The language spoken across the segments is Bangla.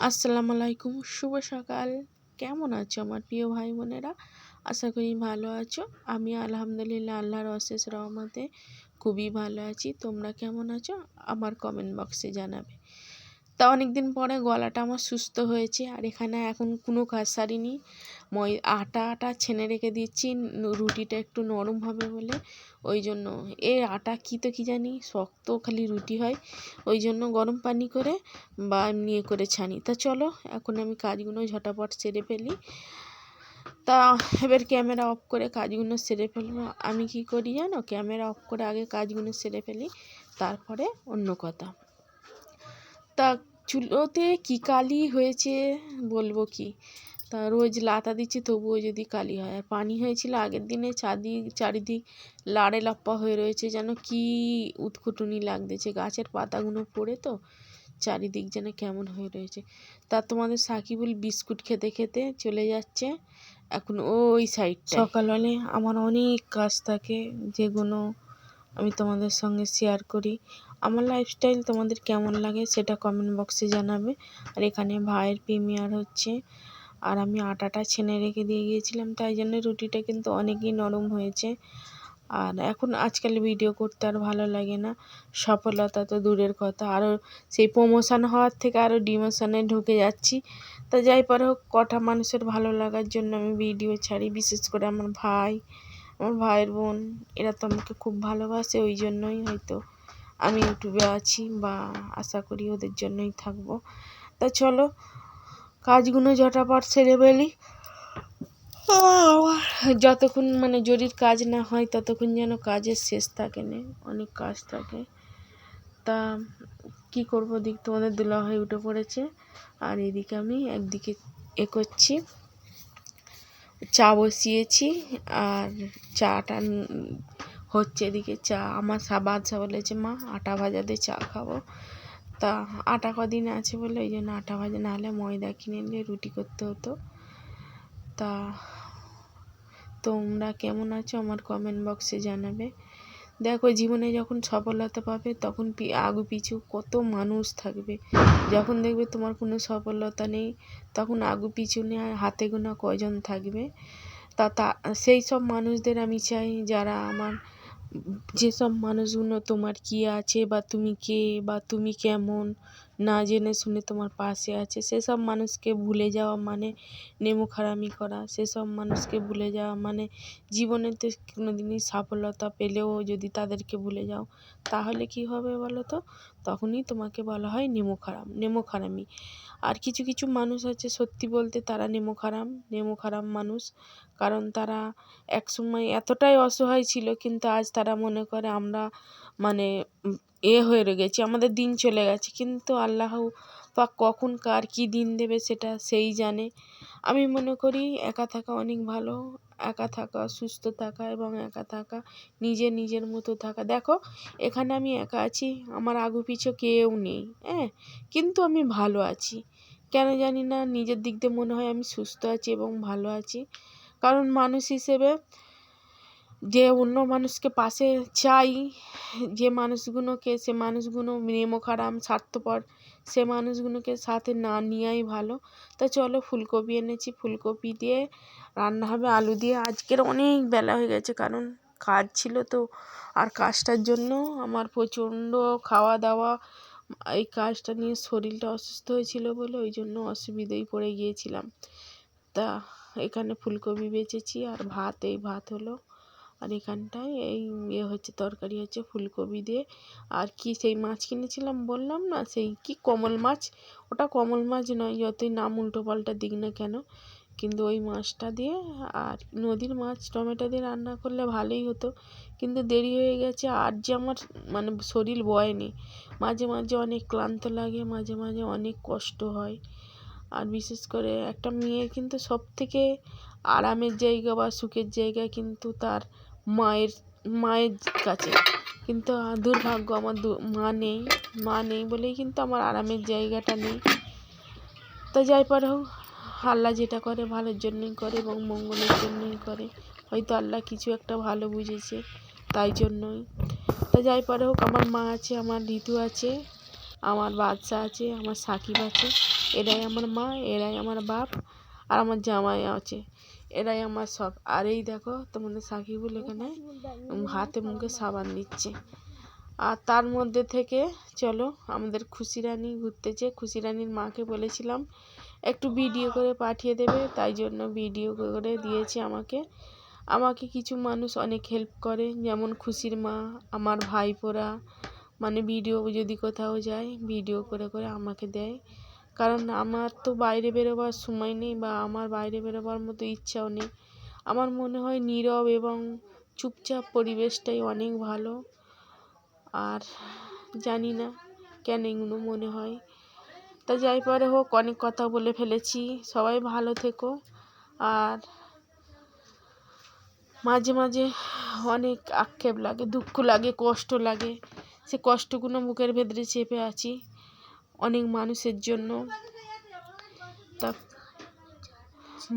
আসসালামু আলাইকুম, শুভ সকাল। কেমন আছো আমার প্রিয় ভাই বোনেরা? আশা করি ভালো আছো। আমি আলহামদুলিল্লাহ আল্লাহর অশেষ রহমতে খুবই ভালো আছি। তোমরা কেমন আছো আমার কমেন্ট বক্সে জানাবে। তা অনেক দিন পরে গলাটা আমার সুস্থ হয়েছে। আর এখানে এখন কোনো কাজ সারিনি, আটা ছেনে রেখে দিচ্ছি রুটিটা একটু নরম হবে বলে। ওই জন্য আটা কি জানি শক্ত খালি রুটি হয়, ওই জন্য গরম পানি করে বা এমনি করে ছানি। তা চলো এখন আমি কাজগুলো ঝটাপট সেরে ফেলি। তা এবার ক্যামেরা অফ করে কাজগুলো সেরে ফেলবো। আমি কি করি জানো, ক্যামেরা অফ করে আগে কাজগুলো সেরে ফেলি, তারপরে অন্য কথা। তা চুলোতে কী কালি হয়েছে বলবো কি, তা রোজ লাতা দিচ্ছি তবুও যদি কালি হয়। আর পানি হয়েছিল আগের দিনে, চারিদিক লাড়ে লাপ্পা হয়ে রয়েছে, যেন কি উৎকুটুনি লাগতেছে। গাছের পাতাগুলো পড়ে তো চারিদিক যেন কেমন হয়ে রয়েছে। তা তোমাদের সাকিবুল বিস্কুট খেতে খেতে চলে যাচ্ছে এখন ওই সাইডটা। সকালবেলা আমার অনেক কাজ থাকে, যেগুলো আমি তোমাদের সঙ্গে শেয়ার করি। আমার লাইফস্টাইল তোমাদের কেমন লাগে সেটা কমেন্ট বক্সে জানাবে। আর এখানে ভাইয়ের প্রিমিয়ার হচ্ছে, আর আমি আটাটা ছেনে রেখে দিয়ে গিয়েছিলাম, তাই জন্য রুটিটা কিন্তু অনেকই নরম হয়েছে। আর এখন আজকাল ভিডিও করতে আর ভালো লাগে না, সফলতা তো দূরের কথা, আরও সেই প্রমোশন হওয়ার থেকে আরও ডিমোশনে ঢুকে যাচ্ছি। তা যাই পারে হোক, কটা মানুষের ভালো লাগার জন্য আমি ভিডিও ছাড়ি। বিশেষ করে আমার ভাইয়ের বোন, এরা তো আমাকে খুব ভালোবাসে, ওই জন্যই হয়তো আমি ইউটিউবে আছি, বা আশা করি ওদের জন্যই থাকবো। তা চলো কাজগুলো ঝটাপট সেরে ফেলি। যতক্ষণ জরির কাজ না হয় ততক্ষণ যেন কাজের শেষ থাকে না, অনেক কাজ থাকে। তা কি করবো, দিক তোমাদের দুলাভাই উঠে পড়েছে, আর এদিকে আমি একদিকে করছি, চা বসিয়েছি। আর চাটা হচ্ছে, এদিকে চা আমার বাদশা বলেছে মা আটা ভাজা দিয়ে চা খাবো। তা আটা কদিন আছে বলে ওই জন্য আটা ভাজা, না হলে ময়দা কিনে নিয়ে রুটি করতে হতো। তা তোমরা কেমন আছো আমার কমেন্ট বক্সে জানাবে। দেখো জীবনে যখন সফলতা পাবে তখন আগু পিছু কত মানুষ থাকবে। যখন দেখবে তোমার কোনো সফলতা নেই তখন আগু পিছু নিয়ে হাতে গোনা কজন থাকবে। তা সেই সব মানুষদের আমি চাই, যারা যেসব মানুষগুলো তোমার কি আছে বা তুমি কে বা তুমি কেমন না জেনে শুনে তোমার পাশে আছে, সেসব মানুষকে ভুলে যাওয়া মানে নেমুখারামি করা। সেসব মানুষকে ভুলে যাওয়া মানে জীবনেতে কোনো দিনই সফলতা পেলেও যদি তাদেরকে ভুলে যাও তাহলে কি হবে বলো তো, তখনই তোমাকে বলা হয় নেমোখারামি। আর কিছু মানুষ আছে সত্যি বলতে তারা নেমোখারাম মানুষ, কারণ তারা একসময় এতটাই অসহায় ছিল, কিন্তু আজ তারা মনে করে আমরা হয়ে গেছি, আমাদের দিন চলে গেছে। কিন্তু আল্লাহ পাক কখন কার কী দিন দেবে সেটা সেই জানে। আমি মনে করি একা থাকা অনেক ভালো, একা থাকা সুস্থ থাকা এবং একা থাকা নিজের মতো থাকা। দেখো এখানে আমি একা আছি, আমার আগু পিছু কেউ নেই, কিন্তু আমি ভালো আছি। কেন জানি না, নিজের দিক দিয়ে মনে হয় আমি সুস্থ আছি এবং ভালো আছি। কারণ মানুষ হিসেবে যে অন্য মানুষকে পাশে চাই, সে মানুষগুলো নেমোখারাম স্বার্থপর, সে মানুষগুলোকে সাথে না নেওয়াই ভালো। তা চলো ফুলকপি এনেছি, ফুলকপি দিয়ে রান্না হবে আলু দিয়ে। আজকের অনেক বেলা হয়ে গেছে, কারণ কাজ ছিল তো, আর কাজটার জন্য আমার প্রচণ্ড খাওয়া দাওয়া, এই কাজটা নিয়ে শরীরটা অসুস্থ হয়েছিল বলে ওই জন্য অসুবিধায় পড়ে গিয়েছিলাম। তা এখানে ফুলকপি বেচেছি আর ভাত হলো। আর এখানটায় হচ্ছে তরকারি হচ্ছে ফুলকপি দিয়ে। আর কি সেই মাছ কিনেছিলাম বললাম না, সেই কি কমল মাছ, ওটা কমল মাছ নয়, যতই নাম উল্টো পাল্টা দিক না কেন, কিন্তু ওই মাছটা দিয়ে আর নদীর মাছ টমেটো দিয়ে রান্না করলে ভালোই হতো, কিন্তু দেরি হয়ে গেছে। আর যে আমার শরীর বয়নি, মাঝে অনেক ক্লান্ত লাগে, মাঝে অনেক কষ্ট হয়। আর বিশেষ করে একটা মেয়ের কিন্তু সব থেকে আরামের জায়গা বা সুখের জায়গা কিন্তু তার মায়ের কাছে। কিন্তু দুর্ভাগ্য আমার মা নেই বলেই কিন্তু আমার আরামের জায়গাটা নেই। তো যাই পারে হোক, আল্লাহ যেটা করে ভালোর জন্যই করে এবং মঙ্গলের জন্যই করে। হয়তো আল্লাহ কিছু একটা ভালো বুঝেছে, তাই জন্যই। তো যাই পারে হোক, আমার মা আছে, আমার ঋতু আছে, আমার বাদশা আছে, আমার সাকিব আছে। এরাই আমার মা, এরাই আমার বাপ, আর আমার জামাই আছে, এরাই আমার সব। আর এই দেখো তোমাদের সাকিবুল এখানে হাতে মুখে সাবান দিচ্ছে। আর তার মধ্যে থেকে চলো আমাদের খুশি রানী ঘুরতেছে। খুশি রানীর মাকে বলেছিলাম একটু ভিডিও করে পাঠিয়ে দেবে, তাই জন্য ভিডিও করে দিয়েছে আমাকে। আমাকে কিছু মানুষ অনেক হেল্প করে, যেমন খুশির মা, আমার ভাইপোরা, মানে ভিডিও যদি কোথাও যায় ভিডিও করে করে আমাকে দেয়। কারণ আমার তো বাইরে বেরোবার সময় নেই, বা আমার বাইরে বেরোবার মতো ইচ্ছাও নেই। আমার মনে হয় নীরব এবং চুপচাপ পরিবেশটাই অনেক ভালো। আর জানি না কেন এগুলো মনে হয়। তা যাই পরে হোক, অনেক কথা বলে ফেলেছি। সবাই ভালো থেকো। আর মাঝে মাঝে অনেক আক্ষেপ লাগে, দুঃখ লাগে, কষ্ট লাগে। সে কষ্টগুলো মুখের ভেতরে চেপে আছি অনেক মানুষের জন্য। তা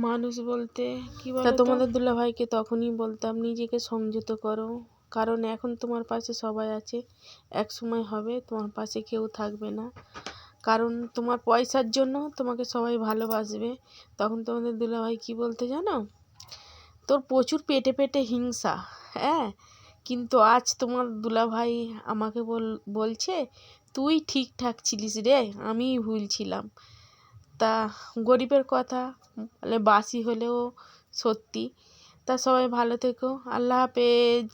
মানুষ বলতে কি বলো, তোমাদের দুলাভাইকে তখনই বলতাম নিজেকে সংযত করো, কারণ এখন তোমার পাশে সবাই আছে, এক সময় হবে তোমার পাশে কেউ থাকবে না। কারণ তোমার পয়সার জন্য তোমাকে সবাই ভালোবাসবে। তখন তোমাদের দুলাভাই কি বলতে জানো, তোর প্রচুর পেটে পেটে হিংসা, হ্যাঁ, কিন্তু আজ তোমার দুলাভাই আমাকে বলছে তুই ঠিকঠাক ছিলিস রে, আমিই ভুল ছিলাম। তা গরিবের কথা বলে বাসি হলেও সত্যি। তা সবাই ভালো থেকো, আল্লাহ হাফেজ।